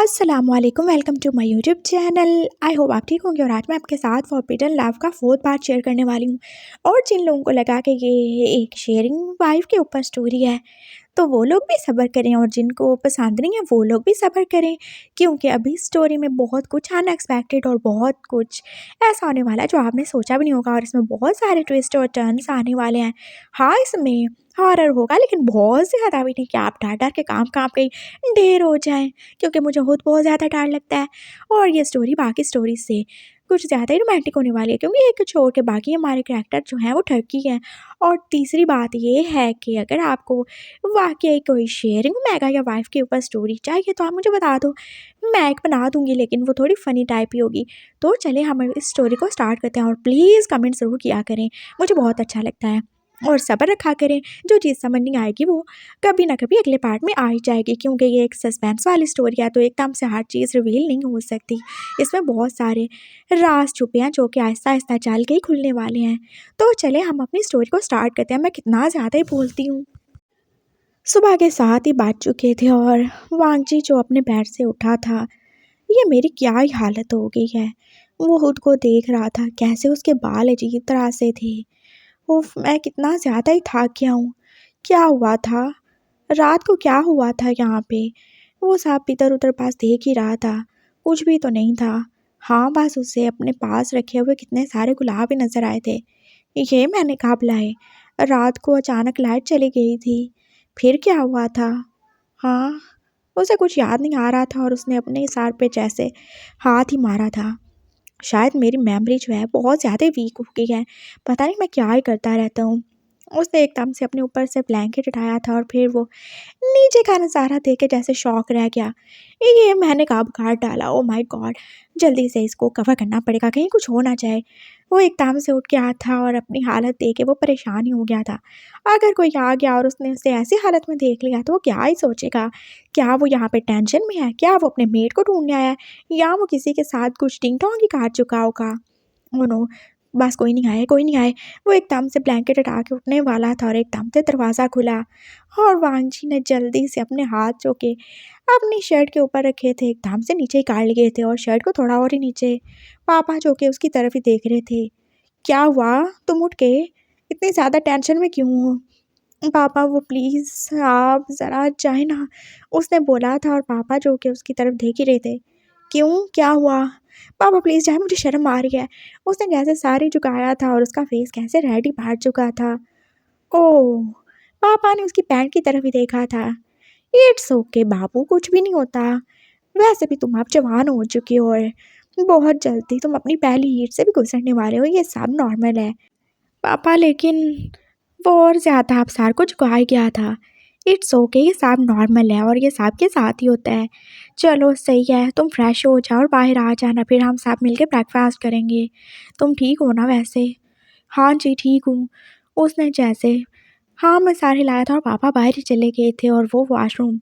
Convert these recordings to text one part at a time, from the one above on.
अस्सलामुअलैकुम, welcome to my YouTube channel. I hope आप ठीक होंगे। और आज मैं आपके साथ फॉरबिडन लव का फोर्थ पार्ट शेयर करने वाली हूँ। और जिन लोगों को लगा कि ये एक शेयरिंग वाइफ के ऊपर स्टोरी है तो वो लोग भी सब्र करें, और जिनको पसंद नहीं है वो लोग भी सब्र करें, क्योंकि अभी स्टोरी में बहुत कुछ अनएक्सपेक्टेड और बहुत कुछ ऐसा होने वाला है जो आपने सोचा भी नहीं होगा। और इसमें बहुत सारे ट्विस्ट और टर्न्स आने वाले हैं। हाँ, इसमें हॉरर होगा लेकिन बहुत ज़्यादा भी नहीं कि आप डर डर के काम कहीं ढेर हो जाएं, क्योंकि मुझे खुद बहुत ज़्यादा डर लगता है। और ये स्टोरी बाकी स्टोरी से कुछ ज़्यादा ही रोमांटिक होने वाली है, क्योंकि एक छोड़ के बाकी हमारे कैरेक्टर जो हैं वो ठरकी हैं। और तीसरी बात ये है कि अगर आपको वाकई कोई शेयरिंग मेगा या वाइफ के ऊपर स्टोरी चाहिए तो आप मुझे बता दो, मैं एक बना दूंगी, लेकिन वो थोड़ी फ़नी टाइप ही होगी। तो चलिए हम इस स्टोरी को स्टार्ट करते हैं। और प्लीज़ कमेंट ज़रूर किया करें, मुझे बहुत अच्छा लगता है। और सब्र रखा करें, जो चीज़ समझ नहीं आएगी वो कभी ना कभी अगले पार्ट में आ ही जाएगी, क्योंकि ये एक सस्पेंस वाली स्टोरी है तो एकदम से हर चीज़ रिवील नहीं हो सकती। इसमें बहुत सारे राज छुपे हैं जो कि आहिस्ता आहिस्ता चल के ही खुलने वाले हैं। तो चले हम अपनी स्टोरी को स्टार्ट करते हैं। मैं कितना ज़्यादा ही बोलती हूँ। सुबह के 7 ही बज चुके थे और वांगजी जो अपने बेड से उठा था, ये मेरी क्या ही हालत हो गई है। वो खुद को देख रहा था कैसे उसके बाल अजीब तरह से थे। उफ, मैं कितना ज़्यादा ही थक गया हूँ। क्या हुआ था? रात को क्या हुआ था यहाँ पे? वो सब इधर उधर पास देख ही रहा था, कुछ भी तो नहीं था। हाँ, बस उसे अपने पास रखे हुए कितने सारे गुलाब ही नजर आए थे। ये मैंने कहाँ लाए? रात को अचानक लाइट चली गई थी, फिर क्या हुआ था? हाँ, उसे कुछ याद नहीं आ रहा था और उसने अपने सर पे जैसे हाथ ही मारा था। शायद मेरी मेमोरी जो है बहुत ज़्यादा वीक हो गई है, पता नहीं मैं क्या ही करता रहता हूँ। उसने एकदम से अपने ऊपर से ब्लैंकेट उठाया था और फिर वो नीचे का नज़ारा देख के जैसे शौक रह गया। ये मैंने कब काट डाला? ओ माय गॉड, जल्दी से इसको कवर करना पड़ेगा, कहीं कुछ हो ना जाए। वो एकदम से उठ के आया था और अपनी हालत देख के वो परेशान ही हो गया था। अगर कोई आ गया और उसने उसे ऐसी हालत में देख लिया तो वो क्या ही सोचेगा? क्या वो यहाँ पे टेंशन में है? क्या वो अपने मेट को ढूंढने आया है, या वो किसी के साथ कुछ टिंग टोंग ही काट चुका होगा? Oh no! बस कोई नहीं आए, कोई नहीं आए। वो एकदम से ब्लैंकेट हटा के उठने वाला था और एकदम से दरवाज़ा खुला और वांगजी ने जल्दी से अपने हाथ जो कि अपनी शर्ट के ऊपर रखे थे एकदम से नीचे ही गाड़ लिए थे, और शर्ट को थोड़ा और ही नीचे। पापा जो कि उसकी तरफ ही देख रहे थे। क्या हुआ? तुम उठ के इतनी ज़्यादा टेंशन में क्यों हो? पापा, वो प्लीज़ आप ज़रा जाएँ ना, उसने बोला था, और पापा जो कि उसकी तरफ देख ही रहे थे। क्यों? क्या हुआ? पापा प्लीज़ जाएँ, मुझे शर्म आ रही है। उसने जैसे साड़ी झुकाया था और उसका फेस कैसे रेड ही फाड़ चुका था। ओह! पापा ने उसकी पैंट की तरफ ही देखा था। इट्स ओके बाबू, कुछ भी नहीं होता। वैसे भी तुम अब जवान हो चुकी हो और बहुत जल्दी तुम अपनी पहली हीट से भी गुज़रने वाले हो, ये सब नॉर्मल है। पापा लेकिन वो और ज़्यादा अवसार को झुका ही गया था। इट्स ओके, ये सब नॉर्मल है और ये सबके साथ ही होता है। चलो सही है, तुम फ्रेश हो जाओ और बाहर आ जाना, फिर हम सब मिलके ब्रेकफास्ट करेंगे। तुम ठीक हो ना वैसे? हाँ जी, ठीक हूँ। उसने जैसे हाँ में सर हिलाया था और पापा बाहर ही चले गए थे, और वो वॉशरूम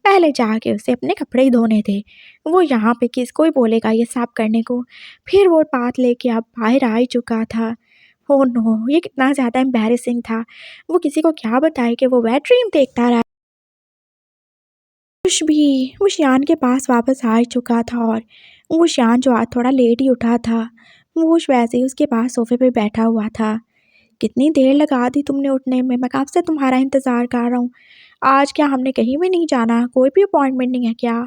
पहले जाके उसे अपने कपड़े ही धोने थे। वो यहाँ पे किसको ही बोलेगा ये सब करने को। फिर वो बात लेके अब बाहर आ ही चुका था। Oh no! ये कितना ज़्यादा एम्बैरेसिंग था। वो किसी को क्या बताए कि वो वेट ड्रीम देखता रहा। कुछ भी वो शियान के पास वापस आ ही चुका था, और वो शियान जो आज थोड़ा लेट ही उठा था, वो वैसे ही उसके पास सोफे पे बैठा हुआ था। कितनी देर लगा दी तुमने उठने में? मैं कब से तुम्हारा इंतज़ार कर रहा हूँ। आज क्या हमने कहीं भी नहीं जाना? कोई भी अपॉइंटमेंट नहीं है क्या?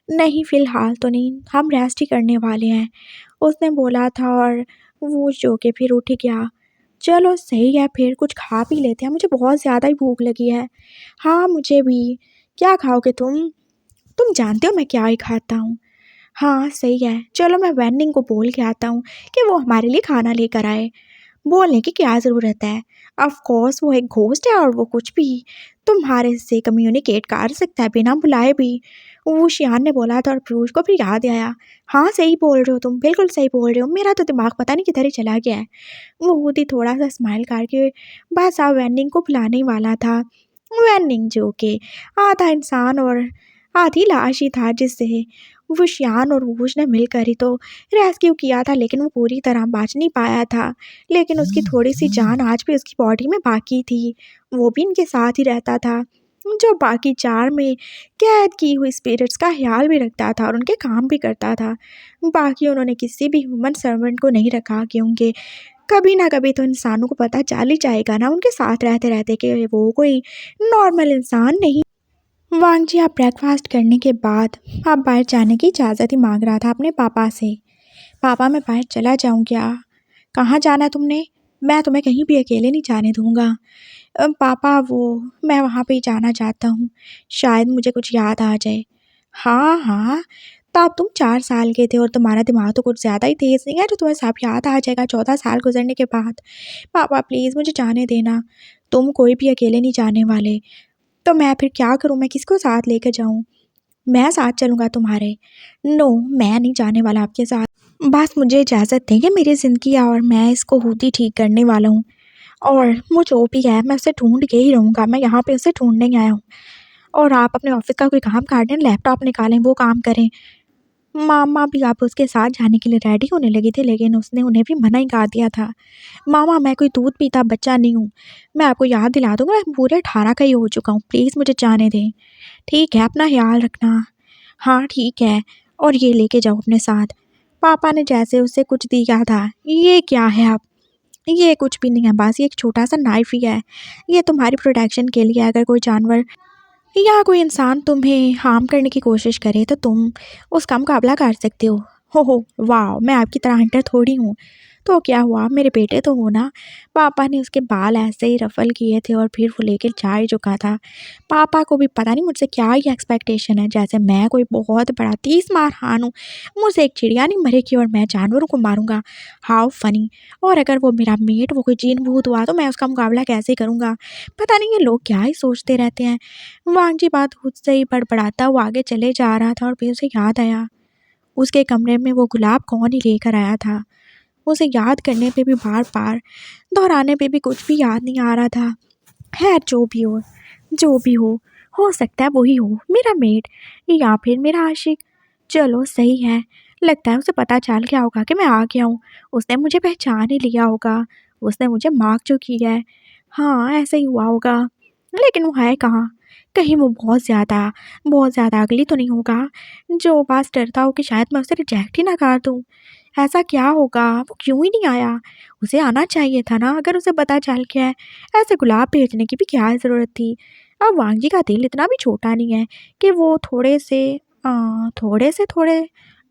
नहीं, फ़िलहाल तो नहीं, हम रेस्ट ही करने वाले हैं, उसने बोला था, और वो जो के फिर उठ गया। चलो सही है, फिर कुछ खा पी लेते हैं, मुझे बहुत ज़्यादा ही भूख लगी है। हाँ, मुझे भी। क्या खाओगे तुम? तुम जानते हो मैं क्या ही खाता हूँ। हाँ, सही है, चलो मैं वेंडिंग को बोल के आता हूँ कि वो हमारे लिए खाना लेकर आए। बोलने की क्या ज़रूरत है? ऑफ़ कोर्स वो एक घोस्ट है और वो कुछ भी तुम्हारे से कम्युनिकेट कर सकता है बिना बुलाए भी। वो शियान ने बोला था और पीयूष को फिर याद आया। हाँ, सही बोल रहे हो तुम, बिल्कुल सही बोल रहे हो, मेरा तो दिमाग पता नहीं किधर ही चला गया है। वो खुद ही थोड़ा सा स्माइल करके बस अब वेंडिंग को बुलाने ही वाला था। वेंडिंग जो कि आधा इंसान और आधी लाश ही था, जिससे वो शियान और वुश ने मिलकर ही तो रेस्क्यू किया था, लेकिन वो पूरी तरह बच नहीं पाया था। लेकिन उसकी थोड़ी सी जान आज भी उसकी बॉडी में बाकी थी, वो भी इनके साथ ही रहता था। जो बाकी 4 में कैद की हुई स्पिरिट्स का ख्याल भी रखता था और उनके काम भी करता था। बाकी उन्होंने किसी भी ह्यूमन सर्वेंट को नहीं रखा, क्योंकि कभी ना कभी तो इंसानों को पता चल ही जाएगा ना उनके साथ रहते रहते कि वो कोई नॉर्मल इंसान नहीं। वांगजी आप ब्रेकफास्ट करने के बाद आप बाहर जाने की इजाज़त ही मांग रहा था अपने पापा से। पापा मैं बाहर चला जाऊँ क्या? कहाँ जाना है तुमने? मैं तुम्हें कहीं भी अकेले नहीं जाने दूँगा। पापा वो मैं वहाँ पे ही जाना चाहता हूँ, शायद मुझे कुछ याद आ जाए। हाँ हाँ, तब तुम 4 साल के थे और तुम्हारा दिमाग तो कुछ ज़्यादा ही तेज़ नहीं है जो तुम्हें सब याद आ जाएगा 14 साल गुजरने के बाद। पापा प्लीज़ मुझे जाने देना, तुम कोई भी अकेले नहीं जाने वाले। तो मैं फिर क्या करूँ, मैं किसको साथ लेकर जाऊँ? मैं साथ चलूँगा तुम्हारे। नो, मैं नहीं जाने वाला आपके साथ। बस मुझे इजाज़त दें कि मेरी ज़िंदगी है और मैं इसको खुद ही ठीक करने वाला हूँ। और वो जो भी है मैं उसे ढूँढ के ही रहूँगा, मैं यहाँ पे उसे ढूँढने ही आया हूँ। और आप अपने ऑफ़िस का कोई काम काटें, लैपटॉप निकालें, वो काम करें। मामा भी अब उसके साथ जाने के लिए रेडी होने लगी थी, लेकिन उसने उन्हें भी मना ही कर दिया था। मामा मैं कोई दूध पीता बच्चा नहीं हूँ, मैं आपको याद दिला दूँगा मैं पूरे 18 का ही हो चुका हूँ, प्लीज़ मुझे जाने दें। ठीक है, अपना ख्याल रखना। हाँ ठीक है, और ये लेके जाओ अपने साथ। पापा ने जैसे उसे कुछ दिया था। ये क्या है आप? ये कुछ भी नहीं है, बस ये एक छोटा सा नाइफ ही है। ये तुम्हारी प्रोटेक्शन के लिए, अगर कोई जानवर या कोई इंसान तुम्हें हार्म करने की कोशिश करे तो तुम उसका मुकाबला कर सकते हो वाह, मैं आपकी तरह हंटर थोड़ी हूँ। तो क्या हुआ, मेरे बेटे तो हो ना। पापा ने उसके बाल ऐसे ही रफल किए थे और फिर वो लेकर जा ही चुका था। पापा को भी पता नहीं मुझसे क्या ही एक्सपेक्टेशन है, जैसे मैं कोई बहुत बड़ा 30 मार खान हूँ। मुझसे एक चिड़िया नहीं मरेगी और मैं जानवरों को मारूंगा। How funny. और अगर वो मेरा मेट वो कोई जीन भूत हुआ तो मैं उसका मुकाबला कैसे करूँगा? पता नहीं ये लोग क्या ही सोचते रहते हैं। वांगजी बात खुद से ही बड़बड़ाता हुआ आगे चले जा रहा था और फिर उसे याद आया उसके कमरे में वो गुलाब कौन ही लेकर आया था। उसे याद करने पे भी बार बार दोहराने पे भी कुछ भी याद नहीं आ रहा था। खैर जो भी हो सकता है वही हो मेरा मेट या फिर मेरा आशिक। चलो सही है, लगता है उसे पता चल गया होगा कि मैं आ गया हूँ। उसने मुझे पहचान ही लिया होगा, उसने मुझे मार्क जो किया है। हाँ ऐसा ही हुआ होगा, लेकिन वो है कहाँ? कहीं वो बहुत ज़्यादा अगली तो नहीं होगा जो बस डरता हो कि शायद मैं उसे रिजेक्ट ही ना कर दूँ। ऐसा क्या होगा, वो क्यों ही नहीं आया? उसे आना चाहिए था ना, अगर उसे पता चल गया है। ऐसे गुलाब भेजने की भी क्या ज़रूरत थी? अब वांगजी का दिल इतना भी छोटा नहीं है कि वो थोड़े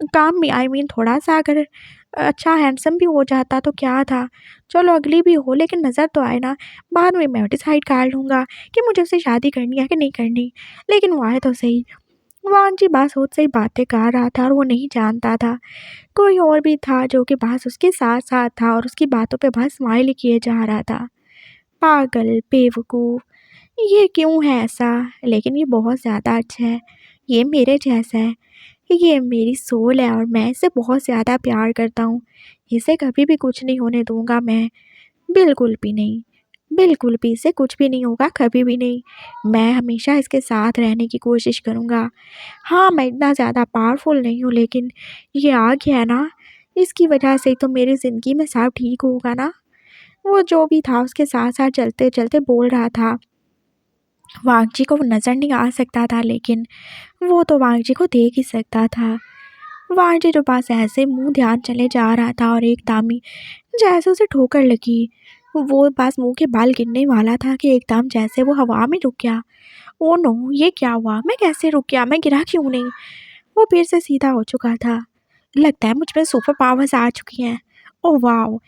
काम में थोड़ा सा अगर अच्छा हैंडसम भी हो जाता तो क्या था? चलो अगली भी हो, लेकिन नज़र तो आए ना। बाद में मैं डिसाइड कर लूँगा कि मुझे उससे शादी करनी है कि नहीं करनी। लेकिन वो आए तो सही। वांगजी बस खुद से ही बातें कर रहा था और वो नहीं जानता था कोई और भी था जो कि बस उसके साथ साथ था और उसकी बातों पे बस स्माइल ही किए जा रहा था। पागल, बेवकूफ़, ये क्यों है ऐसा? लेकिन ये बहुत ज़्यादा अच्छा है, ये मेरे जैसा है, ये मेरी सोल है और मैं इसे बहुत ज़्यादा प्यार करता हूँ। इसे कभी भी कुछ नहीं होने दूँगा मैं, बिल्कुल भी नहीं। बिल्कुल भी इसे कुछ भी नहीं होगा, कभी भी नहीं। मैं हमेशा इसके साथ रहने की कोशिश करूँगा। हाँ, मैं इतना ज़्यादा पावरफुल नहीं हूँ, लेकिन ये आ गया है ना, इसकी वजह से तो मेरी ज़िंदगी में सब ठीक होगा ना। वो जो भी था उसके साथ-साथ चलते-चलते बोल रहा था। वांगजी को वो नज़र नहीं आ सकता था, लेकिन वो तो वांगजी को देख ही सकता था। वांगजी जो पास ऐसे मुँह ध्यान चले जा रहा था और एकदम ही जैसे उसे ठोकर लगी। वो बस मुँह के बाल गिरने वाला था कि एकदम जैसे वो हवा में रुक गया। Oh no! ये क्या हुआ? मैं कैसे रुक गया? मैं गिरा क्यों नहीं? वो फिर से सीधा हो चुका था। लगता है मुझ में सुपर पावर्स आ चुकी हैं। Oh wow!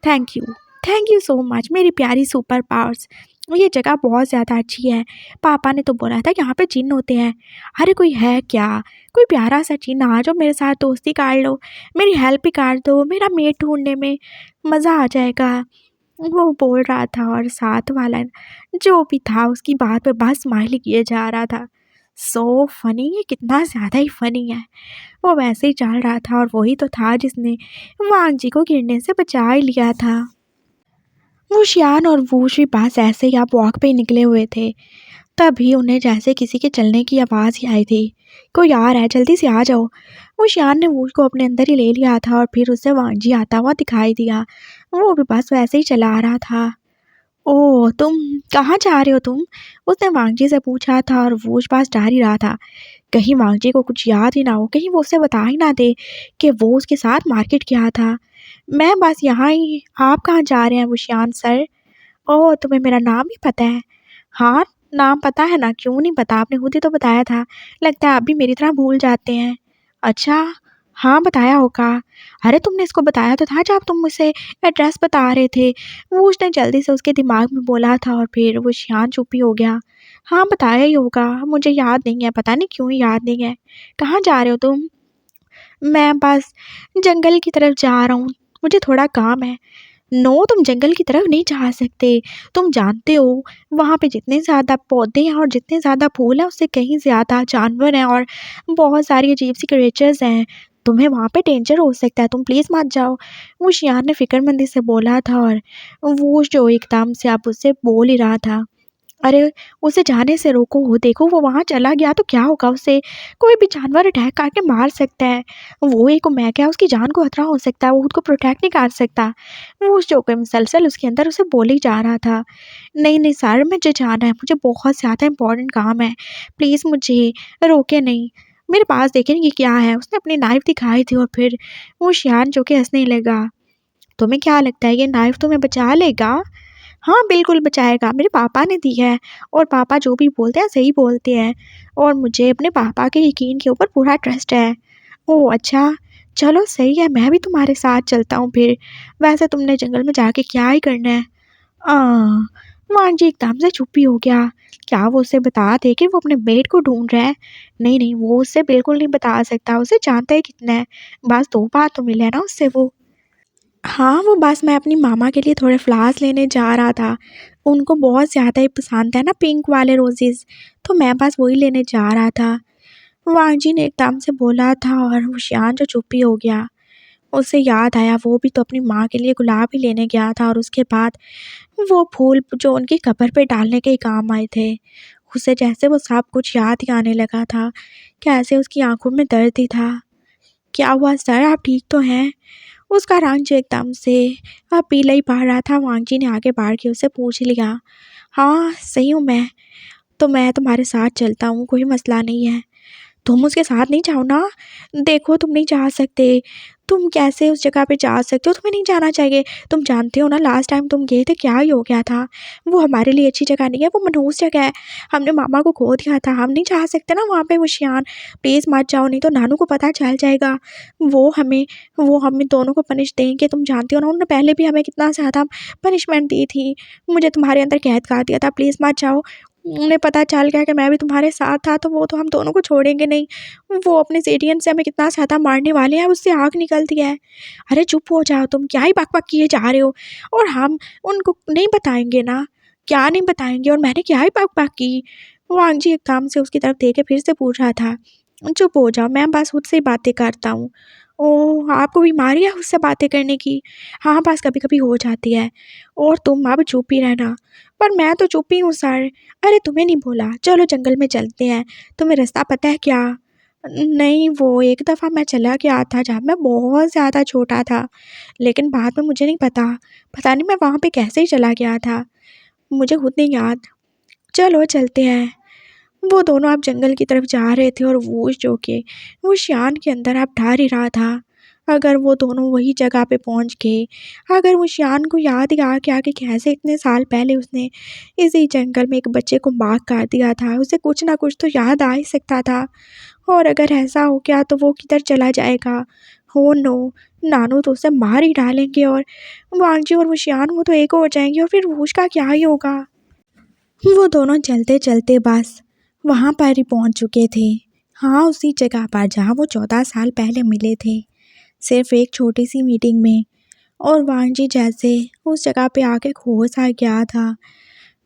Thank you, thank you so much मेरी प्यारी सुपर पावर्स। ये जगह बहुत ज़्यादा अच्छी है। पापा ने तो बोला था यहाँ पे जिन्न होते हैं। अरे कोई है क्या? कोई प्यारा सा जिन्न आ जाओ मेरे साथ दोस्ती कर लो, मेरी हेल्प भी कर दो, मेरा मेट ढूँढने में मज़ा आ जाएगा। वो बोल रहा था और साथ वाला जो भी था उसकी बात पे बस स्माइल किए जा रहा था। सो फनी, ये कितना ज़्यादा ही फनी है। वो वैसे ही चल रहा था और वही तो था जिसने वांगजी को गिरने से बचा ही लिया था। वो शियान और वूश भी पास ऐसे ही आप वॉक पे निकले हुए थे। तभी उन्हें जैसे किसी के चलने की आवाज़ ही आई थी। कोई आ रहा है, जल्दी से आ जाओ। वो शियान ने वूश को अपने अंदर ही ले लिया था और फिर उसे वांगजी आता हुआ दिखाई दिया। वो भी बस वैसे ही चला आ रहा था। ओह! तुम कहाँ जा रहे हो तुम? उसने वांगजी से पूछा था और वो पास जा ही रहा था। कहीं वांगजी को कुछ याद ही ना हो, कहीं वो उसे बता ही ना दे कि वो उसके साथ मार्केट गया था। मैं बस यहाँ ही, आप कहाँ जा रहे हैं वुशियान सर? ओह! तुम्हें मेरा नाम ही पता है? हाँ, नाम पता है ना, क्यों नहीं पता? आपने खुद ही तो बताया था। लगता है आप भी मेरी तरह भूल जाते हैं। अच्छा, हाँ बताया होगा। अरे तुमने इसको बताया तो था जब तुम मुझसे एड्रेस बता रहे थे। वो उसने जल्दी से उसके दिमाग में बोला था और फिर वो शान चुप ही हो गया। हाँ बताया ही होगा, मुझे याद नहीं है, पता नहीं क्यों याद नहीं है। कहाँ जा रहे हो तुम? मैं बस जंगल की तरफ जा रहा हूँ, मुझे थोड़ा काम है। नो, तुम जंगल की तरफ नहीं जा सकते। तुम जानते हो, वहाँ पे जितने ज़्यादा पौधे हैं और जितने ज़्यादा फूल हैं, उससे कहीं ज़्यादा जानवर हैं और बहुत सारी अजीब-सी क्रिएचर्स हैं। तुम्हें वहाँ पे डेंजर हो सकता है, तुम प्लीज़ मत जाओ। वो शियान ने फ़िक्रमंदी से बोला था और वो जो एकदम से अब उससे बोल ही रहा था। अरे! उसे जाने से रोको, वो देखो वो वहाँ चला गया तो क्या होगा उससे? कोई भी जानवर अटैक करके मार सकता है। वो एक मैं क्या, उसकी जान को खतरा हो सकता है, वो खुद को प्रोटेक्ट नहीं कर सकता। वो उस जो कि मुसलसल उसके अंदर उसे बोले ही जा रहा था। नहीं, नहीं सर, मुझे जाना है, मुझे बहुत ज़्यादा इम्पोर्टेंट काम है। प्लीज़ मुझे रोके नहीं। मेरे पास देखें ये क्या है? उसने अपनी नाइफ़ दिखाई थी और फिर वो शियान जो कि हँसने लगा। तुम्हें क्या लगता है ये नाइफ़ तुम्हें बचा लेगा? हाँ, बिल्कुल बचाएगा, मेरे पापा ने दी है और पापा जो भी बोलते हैं सही बोलते हैं और मुझे अपने पापा के यकीन के ऊपर पूरा ट्रस्ट है। ओह! अच्छा, चलो सही है, मैं भी तुम्हारे साथ चलता हूँ फिर। वैसे तुमने जंगल में जाके क्या ही करना है? वांग जी एकदम से चुप ही हो गया। क्या वो उसे बता दे कि वो अपने मेट को ढूँढ रहा है? नहीं, नहीं, वो उससे बिल्कुल नहीं बता सकता, उसे जानता ही कितना है। बस 2 बार तो मिले ना उससे वो। हाँ, वो बस मैं अपनी मामा के लिए थोड़े फ्लावर्स लेने जा रहा था। उनको बहुत ज़्यादा ही पसंद है ना पिंक वाले रोज़ेज़, तो मैं बस वही लेने जा रहा था। वांग जी ने एकदम से बोला था और हुशियान जो चुप ही हो गया। उसे याद आया वो भी तो अपनी माँ के लिए गुलाब ही लेने गया था और उसके बाद वो फूल जो उनकी कब्र पे डालने के ही काम आए थे। उसे जैसे वो सब कुछ याद ही आने लगा था, कैसे उसकी आँखों में दर्द ही था। क्या हुआ सर, आप ठीक तो हैं? उसका रंग जो एकदम से पीला ही पड़ रहा था। वांग जी ने आगे बढ़ के उससे पूछ लिया। हाँ, सही हूँ मैं, तो मैं तुम्हारे साथ चलता हूँ, कोई मसला नहीं है। तुम उसके साथ नहीं जाओ ना। देखो तुम नहीं जा सकते। तुम कैसे उस जगह पे जा सकते हो? तुम्हें नहीं जाना चाहिए। तुम जानते हो ना लास्ट टाइम तुम गए थे क्या ही हो गया था। वो हमारे लिए अच्छी जगह नहीं है, वो मनहूस जगह है। हमने मामा को खो दिया था, हम नहीं जा सकते ना वहाँ पे वशियान। प्लीज़ मत जाओ, नहीं तो नानू को पता चल जाएगा। वो हमें वो हमें दोनों को पनिश देंगे। तुम जानते हो ना उन्होंने पहले भी हमें कितना ज़्यादा पनिशमेंट दी थी। मुझे तुम्हारे अंदर कैद कर दिया था, प्लीज़ मत जाओ। उन्हें पता चल गया कि मैं भी तुम्हारे साथ था तो वो तो हम दोनों को छोड़ेंगे नहीं। वो अपने ज़ेडियन से हमें कितना ज़्यादा मारने वाले हैं, उससे आग निकलती है। अरे चुप हो जाओ तुम, क्या ही बक-बक किए जा रहे हो? और हम उनको नहीं बताएँगे ना? क्या नहीं बताएँगे और मैंने क्या ही बक-बक की? वांग जी एकदम से उसकी तरफ देख के फिर से पूछ रहा था। चुप हो जाओ, मैं बस खुद से ही बातें करता हूँ। ओह! आपको बीमारी है उससे बातें करने की? हाँ, बस कभी-कभी हो जाती है। और तुम अब चुप ही रहना। पर मैं तो चुप ही हूँ सर। अरे तुम्हें नहीं बोला, चलो जंगल में चलते हैं। तुम्हें रास्ता पता है क्या? नहीं, वो एक दफ़ा मैं चला गया था जब मैं बहुत ज़्यादा छोटा था, लेकिन बाद में मुझे नहीं पता। पता नहीं मैं वहाँ पे कैसे ही चला गया था, मुझे खुद नहीं याद। चलो चलते हैं। वो दोनों अब जंगल की तरफ जा रहे थे और वो जो कि वो शान के अंदर अब डर ही रहा था। अगर वो दोनों वही जगह पे पहुंच गए, अगर वो शान को याद ही आ गया कि कैसे इतने साल पहले उसने इसी जंगल में एक बच्चे को मार कर दिया था, उसे कुछ ना कुछ तो याद आ ही सकता था। और अगर ऐसा हो गया तो वो किधर चला जाएगा? हो नो! नानू तो उसे मार ही डालेंगे और वांगजी और वो शियान वो तो एक हो जाएंगे और फिर वूश का क्या ही होगा? वो दोनों चलते-चलते बस वहाँ पर ही पहुँच चुके थे। हाँ, उसी जगह पर जहाँ वो 14 साल पहले मिले थे, सिर्फ़ एक छोटी-सी मीटिंग में। और वांगजी जैसे उस जगह पे आके खो-सा गया था।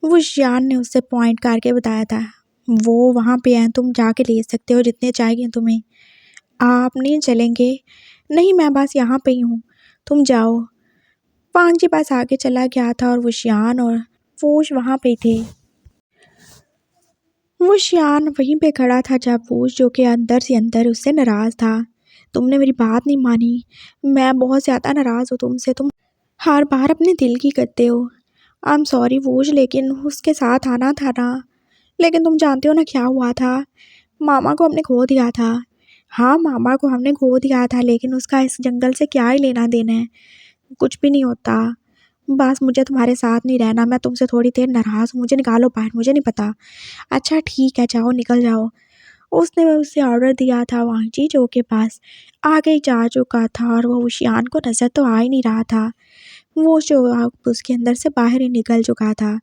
वो शियान ने उससे पॉइंट करके बताया था, वो वहाँ पे हैं, तुम जाके ले सकते हो जितने चाहिए तुम्हें। आप नहीं चलेंगे? नहीं, मैं बस यहाँ पे ही हूँ, तुम जाओ। वांगजी बस आगे चला गया था और वो शियान और वोश वहाँ पे थे। वो शियान वहीं पे खड़ा था जब वो जो कि अंदर से अंदर उससे नाराज़ था। तुमने मेरी बात नहीं मानी, मैं बहुत ज़्यादा नाराज़ हूँ तुमसे, तुम हर बार अपने दिल की करते हो। आई एम सॉरी वोज, लेकिन उसके साथ आना था ना। लेकिन तुम जानते हो ना क्या हुआ था। मामा को हमने खो दिया था। हाँ, मामा को हमने खो दिया था, लेकिन उसका इस जंगल से क्या ही लेना देना है। कुछ भी नहीं होता। बस मुझे तुम्हारे साथ नहीं रहना। मैं तुमसे थोड़ी देर नाराज़ हूँ। मुझे निकालो बाहर, मुझे नहीं पता। अच्छा ठीक है, जाओ निकल जाओ। उसने उसे ऑर्डर दिया था वांगजी जो के पास आगे जा चुका था, और वो उशियान को नज़र तो आ ही नहीं रहा था। वो जो उसके अंदर से बाहर ही निकल चुका था।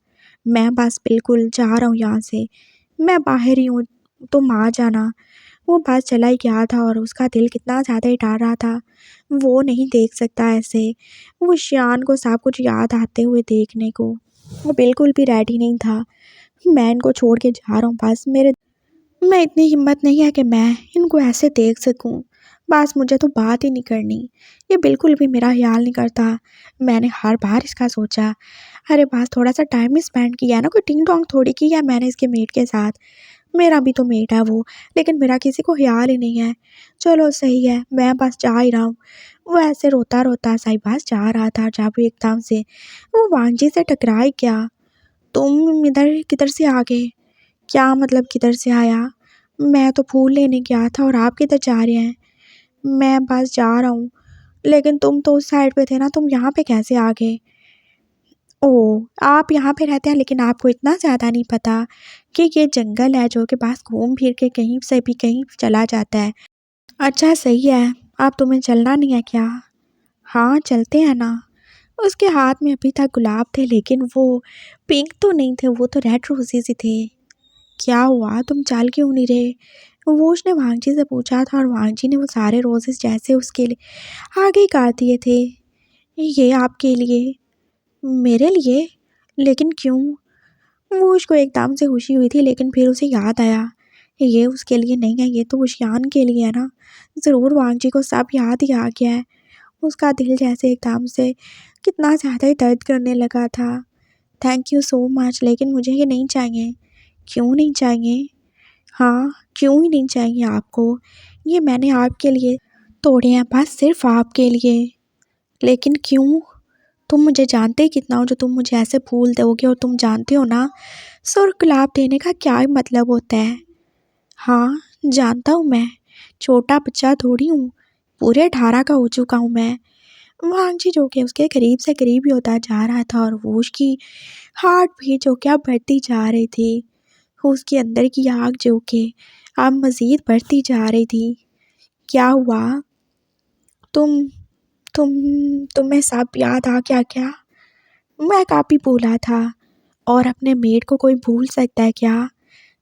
मैं बस बिल्कुल जा रहा हूँ यहाँ से। मैं बाहर ही हूँ, तुम आ जाना। वो बस चला ही गया था, और उसका दिल कितना ज़्यादा ही डर रहा था। वो नहीं देख सकता ऐसे। वो शियान को सब कुछ याद आते हुए देखने को वो बिल्कुल भी रेडी नहीं था। मैं इनको छोड़ के जा रहा हूँ, बस मैं इतनी हिम्मत नहीं है कि मैं इनको ऐसे देख सकूं। बस मुझे तो बात ही नहीं करनी। ये बिल्कुल भी मेरा ख्याल नहीं करता। मैंने हर बार इसका सोचा, अरे बस थोड़ा सा टाइम ही स्पेंड किया ना, कोई टिंग टोंग थोड़ी की है मैंने इसके मेट के साथ। मेरा भी तो मेट है वो, लेकिन मेरा किसी को ख्याल ही नहीं है। चलो सही है, मैं बस जा ही रहा हूँ। वो ऐसे रोता रोता सा ही बस जा रहा था, जब एकदम से वो वांजी से टकरा ही गया। तुम इधर किधर से आ गए? क्या मतलब किधर से आया? मैं तो फूल लेने गया था, और आप किधर जा रहे हैं? मैं बस जा रहा हूँ। लेकिन तुम तो उस साइड पे थे ना, तुम यहाँ पे कैसे आ गए? ओह, आप यहाँ पे रहते हैं, लेकिन आपको इतना ज़्यादा नहीं पता कि ये जंगल है जो कि बस घूम फिर के कहीं से भी कहीं चला जाता है। अच्छा सही है, आप तुम्हें चलना नहीं है क्या? हाँ चलते हैं ना। उसके हाथ में अभी तक गुलाब थे, लेकिन वो पिंक तो नहीं थे, वो तो रेड रोजेस ही थे। क्या हुआ, तुम चल क्यों नहीं रहे? वो उसने वांगजी से पूछा था, और वांगजी ने वो सारे रोजेस जैसे उसके लिए आगे ही काट दिए थे। ये आपके लिए। मेरे लिए? लेकिन क्यों? वो उसको एकदम से खुशी हुई थी, लेकिन फिर उसे याद आया ये उसके लिए नहीं है, ये तो उशियान के लिए है ना। ज़रूर वांगजी को सब याद ही आ गया है। उसका दिल जैसे एकदम से कितना ज़्यादा ही दर्द करने लगा था। थैंक यू सो मच, लेकिन मुझे ये नहीं चाहिए। क्यों नहीं चाहिए? हाँ, क्यों ही नहीं चाहिए आपको? ये मैंने आपके लिए तोड़े हैं, बस सिर्फ आपके लिए। लेकिन क्यों? तुम मुझे जानते ही कितना हो जो तुम मुझे ऐसे फूल दोगे, और तुम जानते हो ना सुर्ख गुलाब देने का क्या मतलब होता है। हाँ जानता हूँ मैं, छोटा बच्चा थोड़ी हूँ, पूरे 18 का हो चुका हूँ मैं। वांगजी जो कि उसके करीब से करीब ही होता जा रहा था, और वो उसकी हार्ट भी जो क्या बढ़ती जा रही थी। उसके अंदर की आग जो कि अब मज़ीद बढ़ती जा रही थी। क्या हुआ? तुम तुम तुम्हें सब याद आ गया क्या? मैं काफ़ी भूला था, और अपने मेड को कोई भूल सकता है क्या?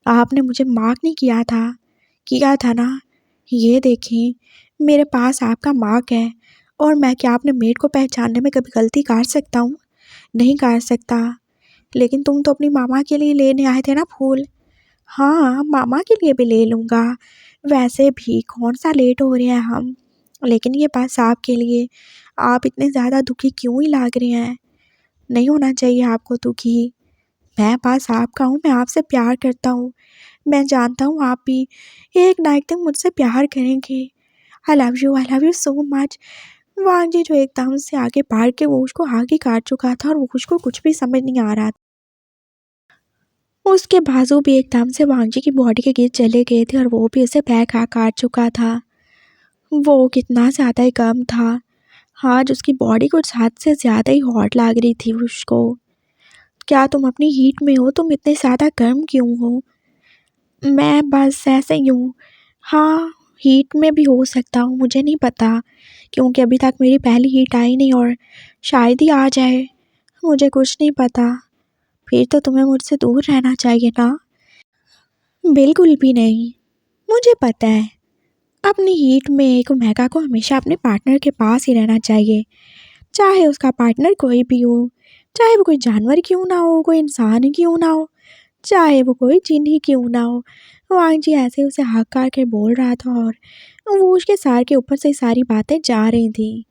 आपने मुझे मार्क नहीं किया था? किया था ना। ये देखें, मेरे पास आपका मार्क है, और मैं क्या अपने मेड को पहचानने में कभी गलती कर सकता हूँ? नहीं कर सकता। लेकिन तुम तो अपनी मामा के लिए लेने आए थे ना फूल। हाँ, मामा के लिए भी ले लूँगा। वैसे भी कौन सा लेट हो रहे हैं हम। लेकिन ये बात आपके लिए। आप इतने ज़्यादा दुखी क्यों ही लग रहे हैं? नहीं होना चाहिए आपको दुखी। मैं बस आपका हूँ, मैं आपसे प्यार करता हूँ। मैं जानता हूँ आप भी एक ना एक दिन मुझसे प्यार करेंगे। I love you so much. Wangji जो एकदम से आगे बढ़ के वो उसको आगे काट चुका था, और वो उसको कुछ भी समझ नहीं आ रहा था। उसके बाजू भी एकदम से वांजी की बॉडी के गिर चले गए थे, और वो भी उसे बैक आ काट चुका था। वो कितना ज़्यादा ही गर्म था। आज उसकी बॉडी कुछ हद से ज़्यादा ही हॉट लग रही थी उसको। क्या तुम अपनी हीट में हो? तुम इतने ज़्यादा गर्म क्यों हो? मैं बस ऐसे ही हूँ। हाँ, हीट में भी हो सकता हूँ, मुझे नहीं पता, क्योंकि अभी तक मेरी पहली हीट आई नहीं, और शायद ही आ जाए। मुझे कुछ नहीं पता। फिर तो तुम्हें मुझसे दूर रहना चाहिए ना। बिल्कुल भी नहीं। मुझे पता है, अपनी हीट में एक ओमेगा को हमेशा अपने पार्टनर के पास ही रहना चाहिए, चाहे उसका पार्टनर कोई भी हो। चाहे वो कोई जानवर क्यों ना हो, कोई इंसान ही क्यों ना हो, चाहे वो कोई जिन ही क्यों ना हो। वांगजी ऐसे उसे हक कर बोल रहा था, और वो उसके सर के ऊपर से सारी बातें जा रही थी।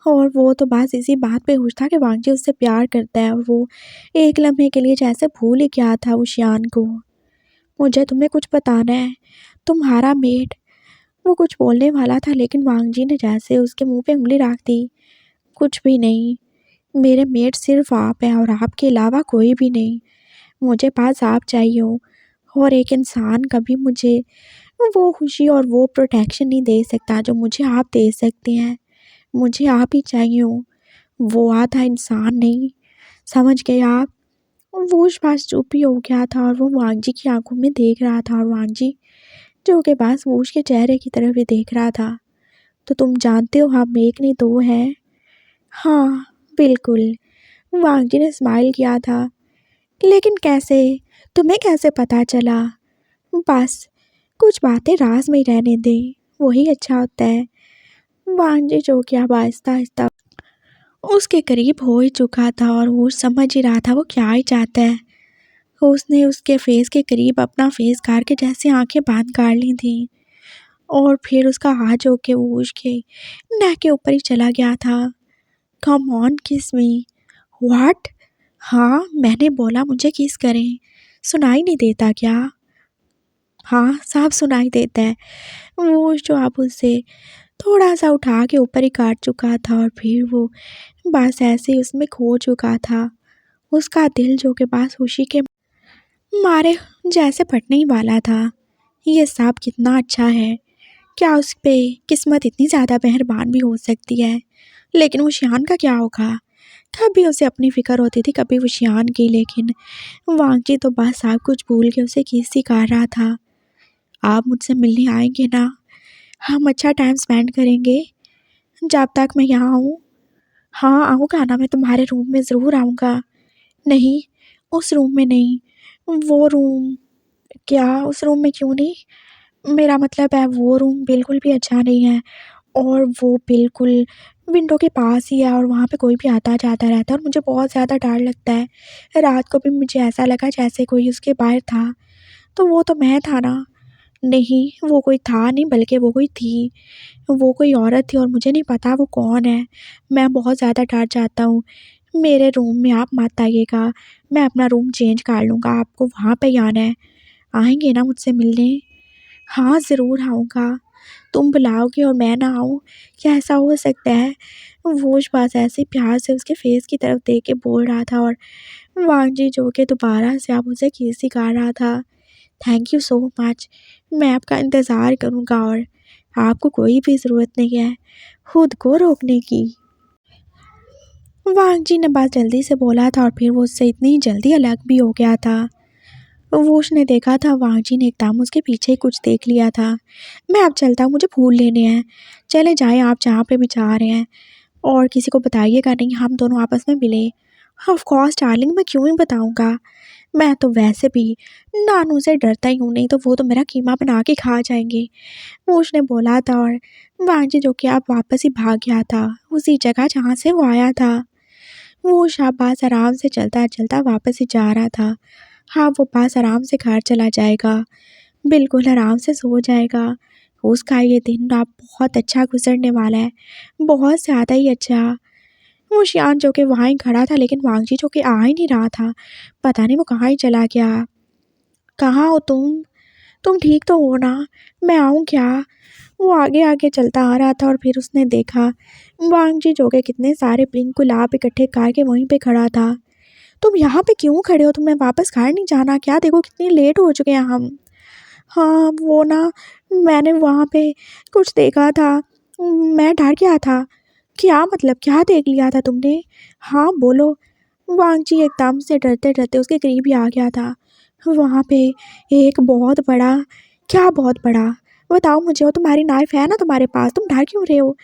और वो तो बस इसी बात पे खुश था कि वांगजी उससे प्यार करता है, और वो एक लम्हे के लिए जैसे भूल ही गया था उस शान को। मुझे तुम्हें कुछ बताना है, तुम्हारा मेट। वो कुछ बोलने वाला था, लेकिन वांगजी ने जैसे उसके मुंह पे उंगली रख दी। कुछ भी नहीं। मेरे मेट सिर्फ आप हैं और आपके अलावा कोई भी नहीं। मुझे बस आप चाहिए हो। और एक इंसान कभी मुझे वो खुशी और वो प्रोटेक्शन नहीं दे सकता जो मुझे आप दे सकते हैं। मुझे आप ही चाहिए हो, वो आधा इंसान नहीं। समझ गए आप? और वो उस पास चुप ही हो गया था और वो वांगजी की आंखों में देख रहा था और वांगजी जो के पास वो उसके चेहरे की तरफ भी देख रहा था। तो तुम जानते हो हम एक नहीं दो हैं। हाँ, बिल्कुल। वांगजी ने स्माइल किया था। लेकिन कैसे? तुम्हें कैसे पता चला? बस कुछ बातें राज में ही रहने दें, वही अच्छा होता है। वांगजी जो कि अब आहिस्ता आहिस्ता उसके करीब हो ही चुका था और वो समझ ही रहा था वो क्या ही चाहता है। उसने उसके फेस के करीब अपना फेस करके जैसे आंखें बंद कर ली थी और फिर उसका हाथ जो के वो उसके नेक के ऊपर ही चला गया था। कम ऑन किस मी। व्हाट? हाँ, मैंने बोला मुझे किस करें। सुनाई नहीं देता क्या? हाँ, साफ सुनाई देता है। वो जो आप उससे थोड़ा सा उठा के ऊपर ही काट चुका था और फिर वो बस ऐसे ही उसमें खो चुका था। उसका दिल जो के पास खुशी के मारे जैसे फटने ही वाला था। ये सब कितना अच्छा है। क्या उस पे किस्मत इतनी ज़्यादा मेहरबान भी हो सकती है? लेकिन वो शियान का क्या होगा? कभी उसे अपनी फ़िक्र होती थी, कभी वो शियान की, लेकिन वांगजी तो बस सब कुछ भूल के उसे किस ही कर रहा था। आप मुझसे मिलने आएंगे ना? हम अच्छा टाइम स्पेंड करेंगे जब तक मैं यहाँ हूँ। हाँ, आऊँगा ना, मैं तुम्हारे रूम में ज़रूर आऊँगा। नहीं, उस रूम में नहीं, वो रूम। क्या? उस रूम में क्यों नहीं? मेरा मतलब है वो रूम बिल्कुल भी अच्छा नहीं है और वो बिल्कुल विंडो के पास ही है और वहाँ पे कोई भी आता जाता रहता है और मुझे बहुत ज़्यादा डर लगता है। रात को भी मुझे ऐसा लगा जैसे कोई उसके बाहर था, तो वो तो मैं था ना? नहीं, वो कोई था नहीं बल्कि वो कोई थी। वो कोई औरत थी और मुझे नहीं पता वो कौन है। मैं बहुत ज़्यादा डर जाता हूँ। मेरे रूम में आप मत आइएगा, मैं अपना रूम चेंज कर लूँगा, आपको वहाँ पे ही आना है। आएँगे ना मुझसे मिलने? हाँ, ज़रूर आऊँगा। तुम बुलाओगे और मैं ना आऊँ? क्या ऐसा हो सकता है? वो उस पास ऐसे ही प्यार से उसके फेस की तरफ देख के बोल रहा था और वांगजी जो कि दोबारा से अब उसे किस ही कर रहा था। Thank you so much. मैं आपका इंतज़ार करूँगा और आपको कोई भी ज़रूरत नहीं है खुद को रोकने की। वांगजी ने बस जल्दी से बोला था और फिर वो उससे इतनी जल्दी अलग भी हो गया था। वो उसने देखा था वांगजी ने एकदम उसके पीछे कुछ देख लिया था। मैं अब चलता हूँ, मुझे फूल लेने हैं। चले जाएँ आप जहाँ पे भी जा रहे हैं और किसी को बताइएगा नहीं, हम दोनों आपस में मिले। ऑफ कोर्स डार्लिंग, मैं क्यों ही बताऊँगा। मैं तो वैसे भी नानू से डरता ही हूँ, नहीं तो वो तो मेरा कीमा बना के खा जाएंगे। वो उसने बोला था और वांगजी जो कि अब वापस ही भाग गया था उसी जगह जहाँ से वो आया था। वो शाबाश आराम से चलता चलता वापस ही जा रहा था। हाँ, वो बस आराम से घर चला जाएगा, बिल्कुल आराम से सो जाएगा। उसका ये दिन अब बहुत अच्छा गुजरने वाला है, बहुत ज़्यादा ही अच्छा। वो शियान जो कि वहाँ ही खड़ा था लेकिन वांगजी जो कि आ ही नहीं रहा था। पता नहीं वो कहाँ ही चला गया। कहाँ हो तुम? तुम ठीक तो हो ना? मैं आऊँ क्या? वो आगे आगे चलता आ रहा था और फिर उसने देखा वांगजी जो कि कितने सारे पिंक गुलाब इकट्ठे करके वहीं पे खड़ा था। तुम यहाँ पे क्यों खड़े हो? तुम्हें वापस घर नहीं जाना क्या? देखो कितनी लेट हो चुके हैं हम। हाँ, वो ना, मैंने वहाँ पे कुछ देखा था, मैं डर गया था। क्या मतलब, क्या देख लिया था तुमने? हाँ, बोलो। वांगजी एकदम से डरते-डरते उसके करीब ही आ गया था। वहाँ पे एक बहुत बड़ा। क्या बहुत बड़ा? बताओ मुझे, वो तुम्हारी नाइफ़ है ना तुम्हारे पास? तुम डर क्यों रहे हो?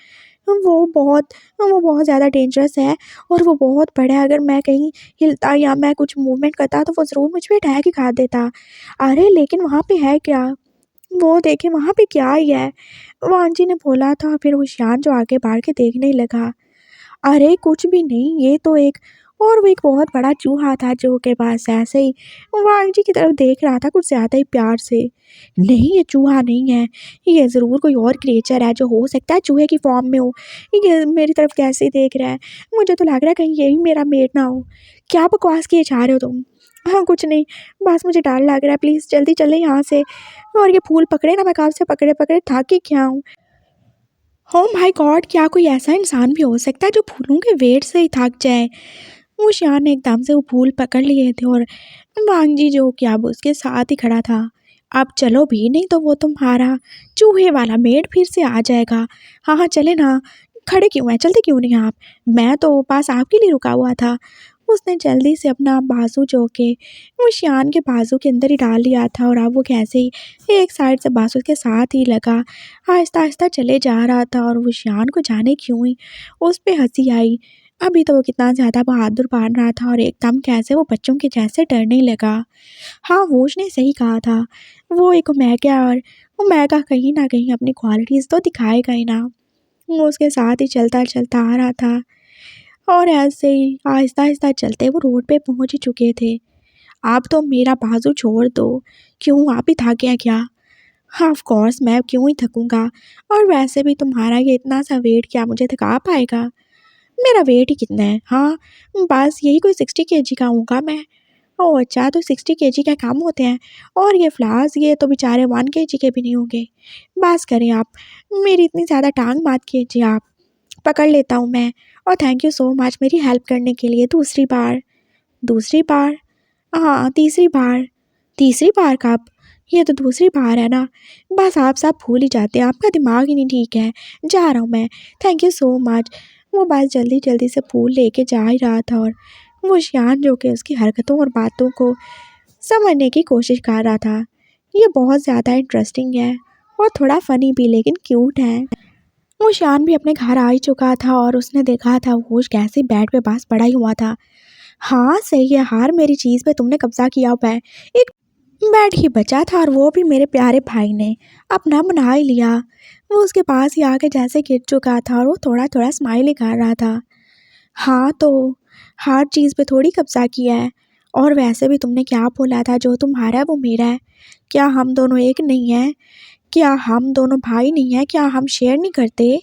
वो बहुत वो बहुत ज़्यादा डेंजरस है और वो बहुत बड़ा है। अगर मैं कहीं हिलता या मैं कुछ मूवमेंट करता तो वो ज़रूर मुझ पे अटैक ही कर देता। अरे लेकिन वहाँ पे है क्या? वो देखे वहाँ पे क्या ही है? वांजी ने बोला था। फिर वो शियान जो आगे बढ़ के देखने लगा। अरे कुछ भी नहीं, ये तो एक और वो एक बहुत बड़ा चूहा था जो के पास ऐसे ही वांगजी की तरफ देख रहा था कुछ ज़्यादा ही प्यार से। नहीं, ये चूहा नहीं है, ये ज़रूर कोई और क्रिएचर है जो हो सकता है चूहे की फॉर्म में हो। ये मेरी तरफ कैसे देख रहा है? मुझे तो लग रहा है कहीं यही मेरा मेट ना हो। क्या बकवास किए जा रहे हो तुम? हाँ, कुछ नहीं, बस मुझे डर लग रहा है, प्लीज़ जल्दी चलें यहाँ से। और ये फूल पकड़े ना, मैं कब से पकड़े पकड़े थक ही गया हूँ। हो माय गॉड, क्या कोई ऐसा इंसान भी हो सकता है जो फूलों के वेट से ही थक जाए। वो शियान ने एकदम से वो फूल पकड़ लिए थे और वांगजी जो कि अब उसके साथ ही खड़ा था। अब चलो भी, नहीं तो वो तुम्हारा चूहे वाला मेड फिर से आ जाएगा। हाँ हाँ चले ना, खड़े क्यों हैं, चलते क्यों नहीं आप? मैं तो पास आपके लिए रुका हुआ था। उसने जल्दी से अपना बाजू जो के वो शियान के बाजू के अंदर ही डाल लिया था और अब वो कैसे ही एक साइड से बाजू के साथ ही लगा आहिस्ता आहिस्ता चले जा रहा था। और वो शियान को जाने क्यों ही उस पर हंसी आई। अभी तो वो कितना ज़्यादा बहादुर बन रहा था और एकदम कैसे वो बच्चों के जैसे डरने लगा। हाँ, वो उसने सही कहा था। वो एक ओमेगा और ओमेगा कहीं ना कहीं अपनी क्वालिटीज़ तो दिखाएगा ही ना। वो उसके साथ ही चलता चलता आ रहा था और ऐसे ही आहिस्ता आहिस्ता चलते वो रोड पे पहुंच ही चुके थे। आप तो मेरा बाजू छोड़ दो, क्यों आप ही थक गए क्या? हाँ ऑफ कोर्स, मैं क्यों ही थकूंगा। और वैसे भी तुम्हारा ये इतना सा वेट क्या मुझे थका पाएगा? मेरा वेट ही कितना है? हाँ, बस यही कोई 60 kg का होऊंगा मैं। ओह अच्छा, तो 60 kg के कम होते हैं। और ये फ्लावर्स ये तो बेचारे 1 kg के भी नहीं होंगे। बस करें आप, मेरी इतनी ज़्यादा टांग मत कीजिए आप, पकड़ लेता हूँ मैं। और थैंक यू सो मच मेरी हेल्प करने के लिए दूसरी बार। दूसरी बार? हाँ तीसरी बार। तीसरी बार कब? ये तो दूसरी बार है ना। बस आप सब भूल ही जाते हैं, आपका दिमाग ही नहीं ठीक है। जा रहा हूँ मैं, थैंक यू सो मच। वो बस जल्दी जल्दी से फूल लेके जा ही रहा था और वो शियान जो कि उसकी हरकतों और बातों को समझने की कोशिश कर रहा था। ये बहुत ज़्यादा इंटरेस्टिंग है और थोड़ा फ़नी भी, लेकिन क्यूट है। वो शियान भी अपने घर आ ही चुका था और उसने देखा था वो कैसे बेड पे पास पड़ा ही हुआ था। हाँ सही है, हार मेरी चीज़ पे तुमने कब्जा किया हुआ है। एक बेड ही बचा था और वो भी मेरे प्यारे भाई ने अपना बना ही लिया। वो उसके पास ही आके जैसे गिर चुका था और वो थोड़ा थोड़ा स्माइल ही कर रहा था। हाँ तो हर चीज़ पे थोड़ी कब्जा किया है। और वैसे भी तुमने क्या बोला था, जो तुम्हारा है वो मेरा है। क्या हम दोनों एक नहीं हैं? क्या हम दोनों भाई नहीं हैं? क्या हम शेयर नहीं करते?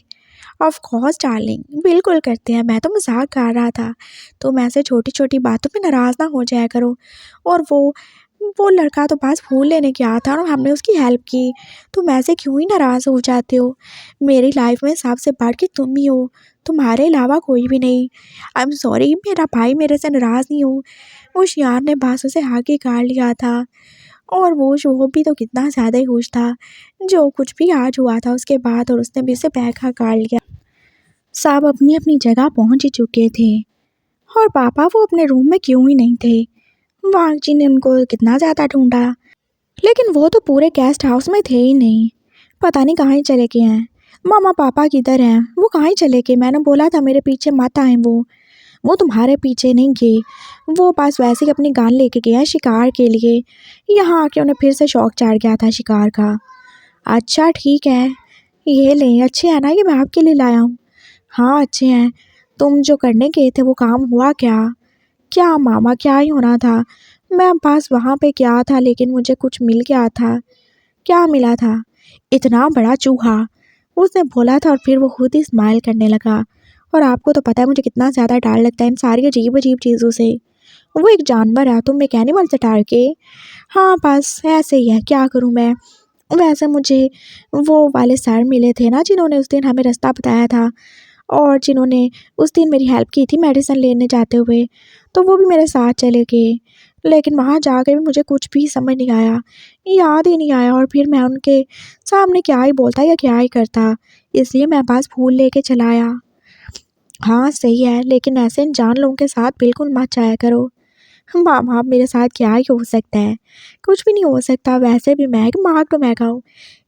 ऑफ कोर्स डार्लिंग, बिल्कुल करते हैं, मैं तो मजाक कर रहा था। तुम ऐसे छोटी छोटी बातों पे नाराज़ ना हो जाया करो। और वो लड़का तो बस फूल लेने गया था और हमने उसकी हेल्प की। तुम ऐसे क्यों ही नाराज़ हो जाते हो? मेरी लाइफ में सबसे बढ़ के तुम ही हो, तुम्हारे अलावा कोई भी नहीं। आई एम सॉरी, मेरा भाई मेरे से नाराज़ नहीं हो। वो शियार ने बस उसे आगे काट लिया था और वो शोहब भी तो कितना ज़्यादा ही खुश था जो कुछ भी आज हुआ था उसके बाद, और उसने भी उसे बैग काट लिया। सब अपनी अपनी जगह पहुंच ही चुके थे और पापा वो अपने रूम में क्यों ही नहीं थे। वांग जी ने उनको कितना ज़्यादा ढूंढा, लेकिन वो तो पूरे गेस्ट हाउस में थे ही नहीं। पता नहीं कहाँ ही चले गए हैं। मामा पापा किधर हैं? वो कहाँ ही चले गए? मैंने बोला था मेरे पीछे मत आए। वो तुम्हारे पीछे नहीं गए, वो पास वैसे ही अपनी गान लेके गए हैं शिकार के लिए। यहाँ आके उन्हें फिर से शौक चढ़ गया था शिकार का। अच्छा ठीक है, ये लें, अच्छे है ना ये, मैं आपके लिए लाया हूँ। हाँ अच्छे हैं। तुम जो करने गए थे वो काम हुआ क्या? क्या मामा, क्या ही होना था। मैं बस वहाँ पे गया था लेकिन मुझे कुछ मिल गया था। क्या मिला था? इतना बड़ा चूहा, उसने बोला था और फिर वो खुद ही स्माइल करने लगा। और आपको तो पता है मुझे कितना ज़्यादा डर लगता है इन सारी अजीब अजीब चीज़ों से। वो एक जानवर है, तुम एक एनिमल से डर के? हाँ बस ऐसे ही है, क्या करूँ मैं। वैसे मुझे वो वाले सर मिले थे ना जिन्होंने उस दिन हमें रास्ता बताया था और जिन्होंने उस दिन मेरी हेल्प की थी मेडिसिन लेने जाते हुए, तो वो भी मेरे साथ चले गए। लेकिन वहाँ जाकर भी मुझे कुछ भी समझ नहीं आया, याद ही नहीं आया। और फिर मैं उनके सामने क्या ही बोलता या क्या ही करता, इसलिए मैं बस फूल लेके चला आया। हाँ सही है, लेकिन ऐसे अनजान लोगों के साथ बिल्कुल मत जाया करो। मामा मेरे साथ क्या ही हो सकता है? कुछ भी नहीं हो सकता, वैसे भी मैं एक मार्क तो महंगा हूँ।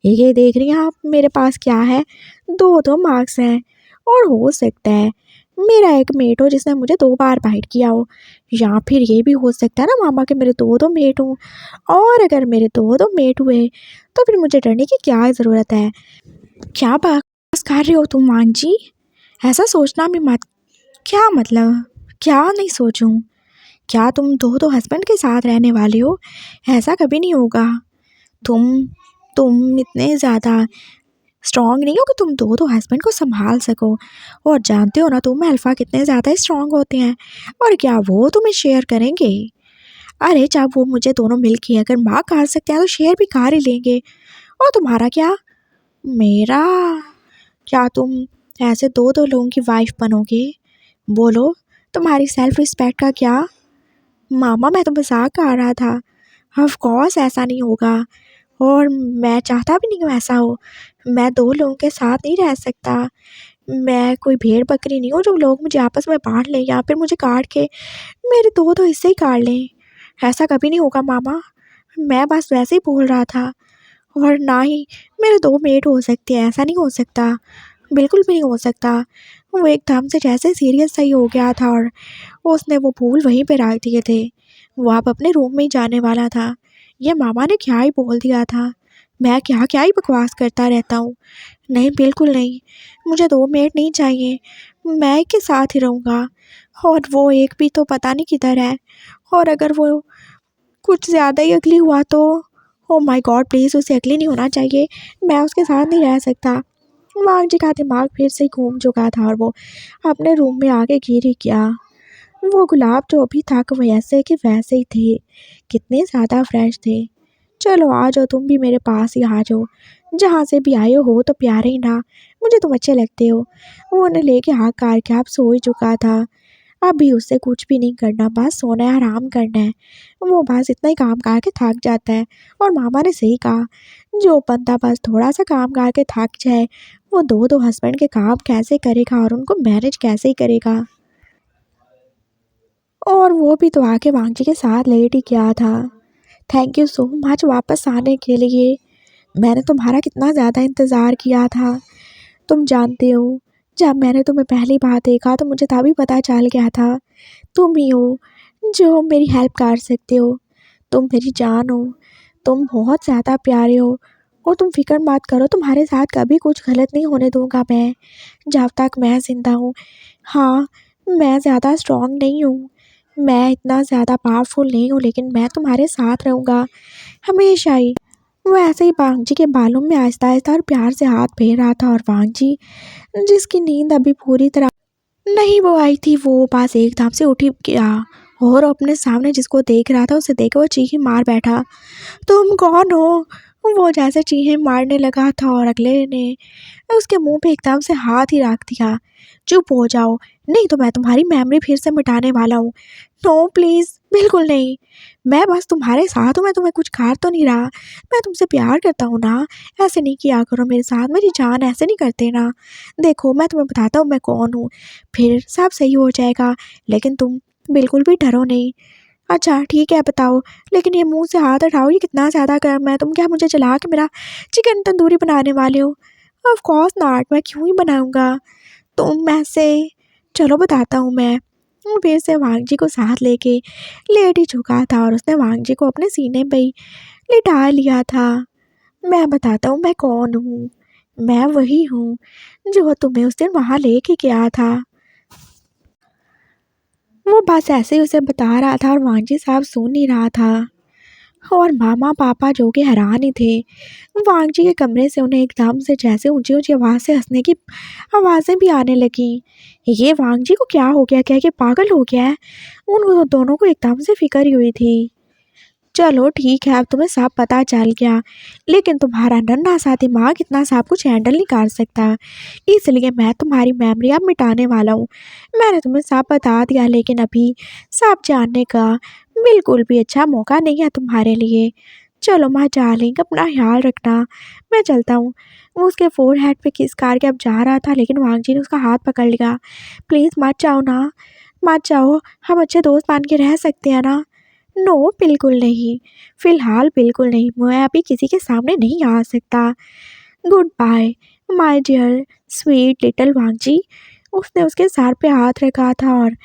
ये देख रही हैं आप मेरे पास क्या है? दो दो मार्क्स हैं। और हो सकता है मेरा एक मेट हो जिसने मुझे 2 बार बाइट किया हो, या फिर ये भी हो सकता है ना मामा के मेरे दो दो मेट हों। और अगर मेरे दो दो मेट हुए तो फिर मुझे डरने की क्या ज़रूरत है? क्या बकवास कर रहे हो तुम वांग जी? ऐसा सोचना भी मत। क्या मतलब? क्या नहीं सोचूं? क्या तुम दो दो हस्बैंड के साथ रहने वाले हो? ऐसा कभी नहीं होगा। तुम तुम इतने ज़्यादा स्ट्रांग नहीं हो कि तुम दो दो हस्बैंड को संभाल सको। और जानते हो ना तुम अल्फ़ा कितने ज़्यादा स्ट्रांग होते हैं। और क्या वो तुम्हें शेयर करेंगे? अरे जब वो मुझे दोनों मिल के अगर माँ कर सकते हैं तो शेयर भी कर ही लेंगे। और तुम्हारा क्या? मेरा क्या तुम ऐसे दो दो लोगों की वाइफ बनोगे? बोलो, तुम्हारी सेल्फ रिस्पेक्ट का क्या? मामा मैं तो मजाक कर रहा था। ऑफ कोर्स ऐसा नहीं होगा, और मैं चाहता भी नहीं हूँ ऐसा हो। मैं दो लोगों के साथ नहीं रह सकता। मैं कोई भेड़ बकरी नहीं हूँ जो लोग मुझे आपस में बांट लें या फिर मुझे काट के मेरे दो दो हिस्से ही काट लें। ऐसा कभी नहीं होगा मामा। मैं बस वैसे ही बोल रहा था। और ना ही मेरे दो मेट हो सकते हैं, ऐसा नहीं हो सकता। बिल्कुल भी नहीं हो सकता। वो एकदम से जैसे सीरियस सही हो गया था और उसने वो फूल वहीं पे रख दिए थे। वो आप अपने रूम में ही जाने वाला था। ये मामा ने क्या ही बोल दिया था। मैं क्या क्या ही बकवास करता रहता हूँ। नहीं, बिल्कुल नहीं। मुझे दो मेट नहीं चाहिए। मैं एक के साथ ही रहूँगा। और वो एक भी तो पता नहीं किधर है। और अगर वो कुछ ज़्यादा ही अगली हुआ तो ओ माय गॉड, प्लीज़ उसे अगली नहीं होना चाहिए। मैं उसके साथ नहीं रह सकता। वांग जी का दिमाग फिर से घूम चुका था और वो अपने रूम में आके गिर ही गया। वो गुलाब जो अभी तक वैसे के वैसे ही थे, कितने ज़्यादा फ्रेश थे। चलो आ जाओ, तुम भी मेरे पास ही आ जाओ। जहाँ से भी आए हो तो प्यारे ही ना, मुझे तुम अच्छे लगते हो। वो उन्हें लेके हाँ कार के आप सो ही चुका था। अभी उससे कुछ भी नहीं करना, बस सोना है, आराम करना है। वो बस इतना ही काम करके थक जाता है। और मामा ने सही कहा, जो बंदा बस थोड़ा सा काम करके थक जाए, वो दो दो हस्बैंड के काम कैसे करेगा और उनको मैनेज कैसे ही करेगा। और वो भी तो आके वांगजी के साथ लेट ही किया था। थैंक यू सो मच वापस आने के लिए। मैंने तुम्हारा कितना ज़्यादा इंतज़ार किया था। तुम जानते हो, जब मैंने तुम्हें पहली बार देखा तो मुझे तभी पता चल गया था तुम ही हो जो मेरी हेल्प कर सकते हो। तुम मेरी जान हो। तुम बहुत ज़्यादा प्यारे हो। और तुम फिक्र मत करो, तुम्हारे साथ कभी कुछ गलत नहीं होने दूंगा मैं, जब तक मैं ज़िंदा हूँ। हाँ, मैं ज़्यादा स्ट्रॉन्ग नहीं हूँ, मैं इतना ज़्यादा पावरफुल नहीं हूँ, लेकिन मैं तुम्हारे साथ रहूँगा हमेशा ही। वो ऐसे ही वांगजी के बालों में आहिस्ता आहिस्ता और प्यार से हाथ फेर रहा था। और वांगजी, जिसकी नींद अभी पूरी तरह नहीं वो आई थी, वो बस एकदम से उठ गया और अपने सामने जिसको देख रहा था उसे देख वो चीखें मार बैठा। तुम कौन हो? वो जैसे चीखें मारने लगा था और अगले ने उसके मुंह पे एकदम से हाथ ही रख दिया। चुप हो जाओ, नहीं तो मैं तुम्हारी मेमोरी फिर से मिटाने वाला हूँ। नो प्लीज़, बिल्कुल नहीं। मैं बस तुम्हारे साथ हूँ, मैं तुम्हें कुछ कर तो नहीं रहा। मैं तुमसे प्यार करता हूँ ना। ऐसे नहीं किया करो मेरे साथ, मेरी जान, ऐसे नहीं करते ना। देखो मैं तुम्हें बताता हूँ मैं कौन हूँ, फिर सब सही हो जाएगा। लेकिन तुम बिल्कुल भी डरो नहीं। अच्छा ठीक है बताओ, लेकिन ये मुंह से हाथ हटाओ, ये कितना ज़्यादा गर्म है। तुम क्या मुझे जला के मेरा चिकन तंदूरी बनाने वाले हो? ऑफ कोर्स नॉट, मैं क्यों ही बनाऊँगा तुम ऐसे। चलो बताता हूँ मैं। वो फिर से वांगजी को साथ लेके लेट ही चुका था और उसने वांगजी को अपने सीने पे ही लिटा लिया था। मैं बताता हूँ मैं कौन हूँ। मैं वही हूँ जो तुम्हें उस दिन वहाँ लेके गया था। वो बस ऐसे ही उसे बता रहा था और वांगजी साहब सुन नहीं रहा था। और मामा पापा जो कि हैरान ही थे। वांगजी के कमरे से उन्हें एकदम से जैसे ऊंची ऊंची आवाज़ से हंसने की आवाज़ें भी आने लगी। ये वांगजी को क्या हो गया, क्या कि पागल हो गया है? उन दोनों को एकदम से फिक्र ही हुई थी। चलो ठीक है, अब तुम्हें सब पता चल गया, लेकिन तुम्हारा नन्हा सा दिमाग इतना सब कुछ हैंडल नहीं कर सकता, इसलिए मैं तुम्हारी मेमोरी अब मिटाने वाला हूँ। मैंने तुम्हें सब बता दिया, लेकिन अभी सब जानने का बिल्कुल भी अच्छा मौका नहीं है तुम्हारे लिए। चलो माँ डार्लिंग, अपना ख्याल रखना, मैं चलता हूँ। वो उसके फोरहेड पे किस करके अब जा रहा था, लेकिन वांगजी ने उसका हाथ पकड़ लिया। प्लीज़ मत जाओ ना, मत जाओ, हम अच्छे दोस्त बन के रह सकते हैं ना। नो बिल्कुल नहीं, फ़िलहाल बिल्कुल नहीं, मैं अभी किसी के सामने नहीं आ सकता। Goodbye my dear sweet little Wangji. उसने उसके सर पे हाथ रखा था और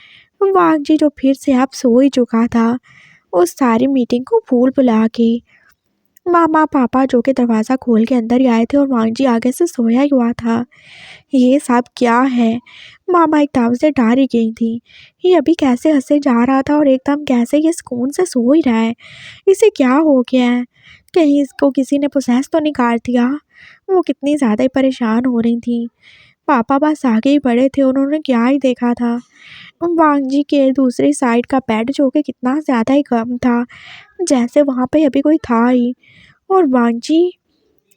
वांगजी जो फिर से अब सो ही चुका था, उस सारी मीटिंग को भूल भुला के। मामा पापा जो कि दरवाज़ा खोल के अंदर ही आए थे और वांगजी आगे से सोया ही हुआ था। ये सब क्या है? मामा एकदम से डर ही गई थी। ये अभी कैसे हंसे जा रहा था और एकदम कैसे ये सुकून से सो ही रहा है। इसे क्या हो गया है? कहीं इसको किसी ने पोसेस तो नहीं कर दिया? वो कितनी ज़्यादा ही परेशान हो रही थी। पापा बस आगे ही बढ़े थे, उन्होंने क्या ही देखा था। वांगजी के दूसरी साइड का बेड जो कि कितना ज़्यादा ही कम था, जैसे वहाँ पे अभी कोई था ही। और वांगजी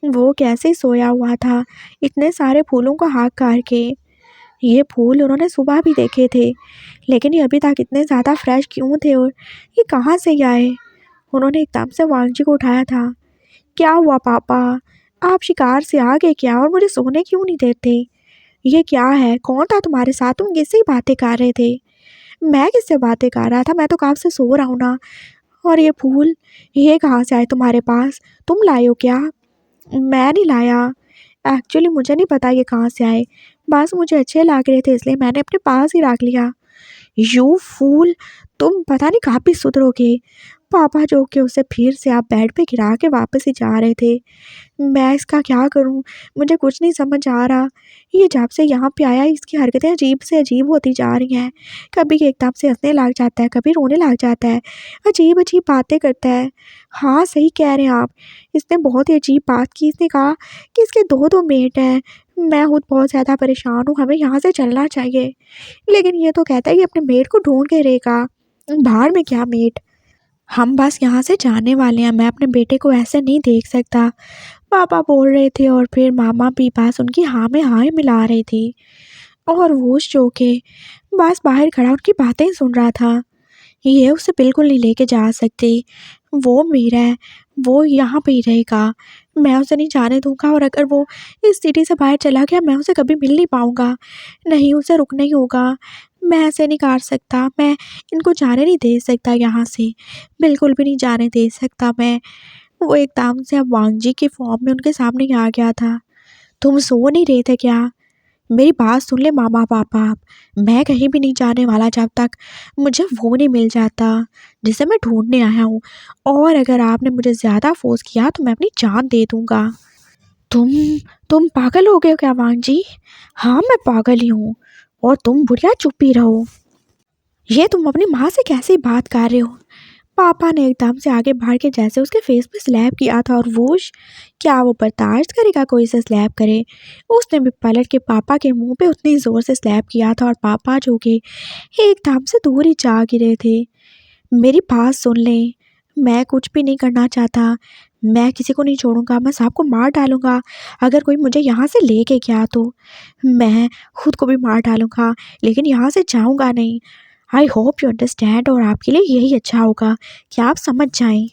वो कैसे सोया हुआ था इतने सारे फूलों को हाथ करके। ये फूल उन्होंने सुबह भी देखे थे, लेकिन ये अभी तक इतने ज़्यादा फ्रेश क्यों थे और ये कहाँ से आए? उन्होंने एकदम से वांगजी को उठाया था। क्या हुआ पापा? आप शिकार से आ गए क्या और मुझे सोने क्यों नहीं देते? ये क्या है? कौन था तुम्हारे साथ? तुम किससे बातें कर रहे थे? मैं किससे बातें कर रहा था? मैं तो कब से सो रहा हूँ ना। और ये फूल, ये कहाँ से आए तुम्हारे पास? तुम लाए हो क्या? मैं नहीं लाया। एक्चुअली मुझे नहीं पता ये कहाँ से आए, बस मुझे अच्छे लग रहे थे इसलिए मैंने अपने पास ही रख लिया। यू फूल, तुम पता नहीं कहाँ पे सुधरोगे। पापा जो कि उसे फिर से आप बेड पे गिरा के वापस ही जा रहे थे। मैं इसका क्या करूं? मुझे कुछ नहीं समझ आ रहा। ये जब से यहाँ पे आया इसकी हरकतें अजीब से अजीब होती जा रही हैं। कभी ये एकदम से हंसने लग जाता है, कभी रोने लग जाता है, अजीब अजीब बातें करता है। हाँ सही कह रहे हैं आप, इसने बहुत ही अजीब बात की। इसने कहा कि इसके दो दो मेट हैं। मैं खुद बहुत ज़्यादा परेशान हूँ, हमें यहाँ से चलना चाहिए। लेकिन ये तो कहता है कि अपने मेट को ढूंढ के रहेगा। बाहर में क्या मेट? हम बस यहाँ से जाने वाले हैं, मैं अपने बेटे को ऐसे नहीं देख सकता। पापा बोल रहे थे और फिर मामा भी बस उनकी हाँ में हाँ ही मिला रही थी। और वो जो के बस बाहर खड़ा उनकी बातें ही सुन रहा था। ये उसे बिल्कुल नहीं लेके जा सकते। वो मेरा है, वो यहाँ पे ही रहेगा। मैं उसे नहीं जाने दूंगा और अगर वो इस सिटी से बाहर चला गया मैं उसे कभी मिल नहीं पाऊंगा। नहीं, उसे रुकना ही होगा। मैं ऐसे नहीं कर सकता, मैं इनको जाने नहीं दे सकता यहाँ से, बिल्कुल भी नहीं जाने दे सकता मैं। वो एकदम से अब वांगजी की फॉर्म में उनके सामने ही आ गया था। तुम सो नहीं रहे थे क्या? मेरी बात सुन ले मामा पापा आप। मैं कहीं भी नहीं जाने वाला जब तक मुझे वो नहीं मिल जाता जिसे मैं ढूंढने आया हूँ। और अगर आपने मुझे ज़्यादा फोर्स किया तो मैं अपनी जान दे दूँगा। तुम तुम पागल हो गए हो क्या वांगजी? हाँ मैं पागल ही हूँ। और तुम बुढ़िया चुप ही रहो। ये तुम अपनी माँ से कैसी बात कर रहे हो? पापा ने एकदम से आगे बढ़ के जैसे उसके फेस पे स्लैप किया था और वोश, क्या वो बर्दाश्त करेगा कोई इसे स्लैप करे? उसने भी पलट के पापा के मुंह पे उतनी ज़ोर से स्लैप किया था और पापा जो कि एकदम से दूर ही जा गिरे थे। मेरी बात सुन लें, मैं कुछ भी नहीं करना चाहता। मैं किसी को नहीं छोड़ूंगा, मैं सबको मार डालूंगा। अगर कोई मुझे यहाँ से लेके गया तो मैं खुद को भी मार डालूंगा, लेकिन यहाँ से जाऊंगा नहीं। आई होप यू अंडरस्टैंड और आपके लिए यही अच्छा होगा कि आप समझ जाएं।